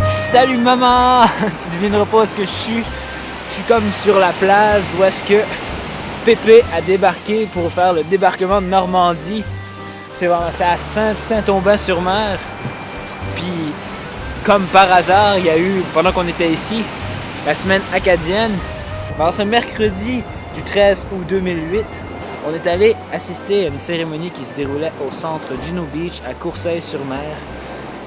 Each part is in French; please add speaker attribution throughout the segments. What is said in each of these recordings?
Speaker 1: Salut maman! Tu devineras pas ce que je suis. Je suis comme sur la plage où est-ce que Pépé a débarqué pour faire le débarquement de Normandie. C'est à Saint-Aubin-sur-Mer. Puis, comme par hasard, il y a eu, pendant qu'on était ici, la semaine acadienne. Alors, ce mercredi du 13 août 2008, on est allé assister à une cérémonie qui se déroulait au centre Juno Beach à Courcelles-sur-Mer,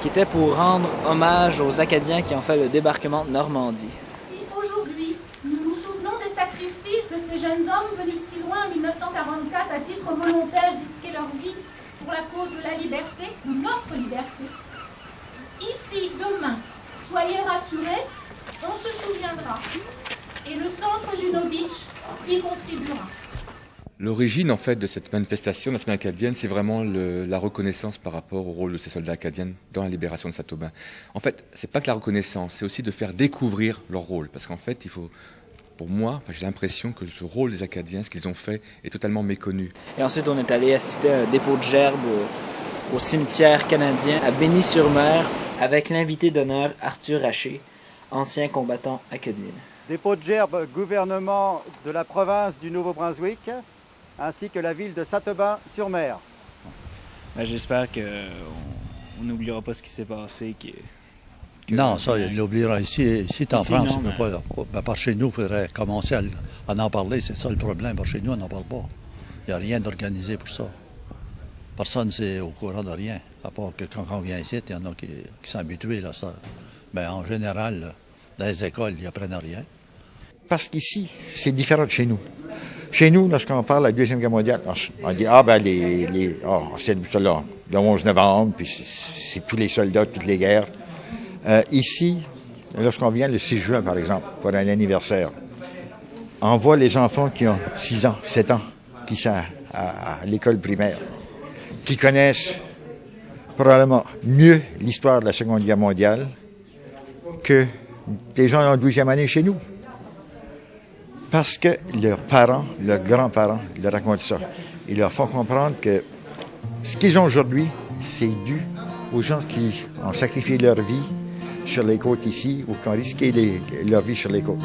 Speaker 1: qui était pour rendre hommage aux Acadiens qui ont fait le débarquement de Normandie.
Speaker 2: Aujourd'hui, nous nous souvenons des sacrifices de ces jeunes hommes venus si loin en 1944 à titre volontaire risquer leur vie pour la cause de la liberté, de notre liberté. Ici, demain, soyez rassurés, on se souviendra. Et le centre Juno Beach y contribuera.
Speaker 3: L'origine, en fait, de cette manifestation de la semaine acadienne, c'est vraiment la reconnaissance par rapport au rôle de ces soldats acadiens dans la libération de Saint-Aubin. En fait, c'est pas que la reconnaissance, c'est aussi de faire découvrir leur rôle. Parce qu'en fait, il faut, pour moi, j'ai l'impression que ce rôle des Acadiens, ce qu'ils ont fait, est totalement méconnu.
Speaker 1: Et ensuite, on est allé assister à un dépôt de gerbes au cimetière canadien à Bény-sur-Mer avec l'invité d'honneur Arthur Haché, ancien combattant acadien.
Speaker 4: Dépôt de gerbes gouvernement de la province du Nouveau-Brunswick, ainsi que la ville de Saint-Aubin-sur-Mer.
Speaker 1: J'espère qu'on n'oubliera pas ce qui s'est passé.
Speaker 5: Non, ça, il l'oubliera ici en France. Non, pas, par chez nous, il faudrait commencer à en parler. C'est ça le problème. Par chez nous, on n'en parle pas. Il n'y a rien d'organisé pour ça. Personne n'est au courant de rien. À part que quand on vient ici, il y en a qui sont habitués à ça. Mais en général, là, dans les écoles, ils n'apprennent rien.
Speaker 6: Parce qu'ici, c'est différent de chez nous. Chez nous, lorsqu'on parle de la Deuxième Guerre mondiale, on dit, c'est le 11 novembre, puis c'est tous les soldats, toutes les guerres. Ici, lorsqu'on vient le 6 juin, par exemple, pour un anniversaire, on voit les enfants qui ont 6 ans, 7 ans, qui sont à l'école primaire, qui connaissent probablement mieux l'histoire de la Seconde Guerre mondiale que des gens en 12e année chez nous. Parce que leurs parents, leurs grands-parents leur racontent ça. Ils leur font comprendre que ce qu'ils ont aujourd'hui, c'est dû aux gens qui ont sacrifié leur vie sur les côtes ici ou qui ont risqué leur vie sur les côtes.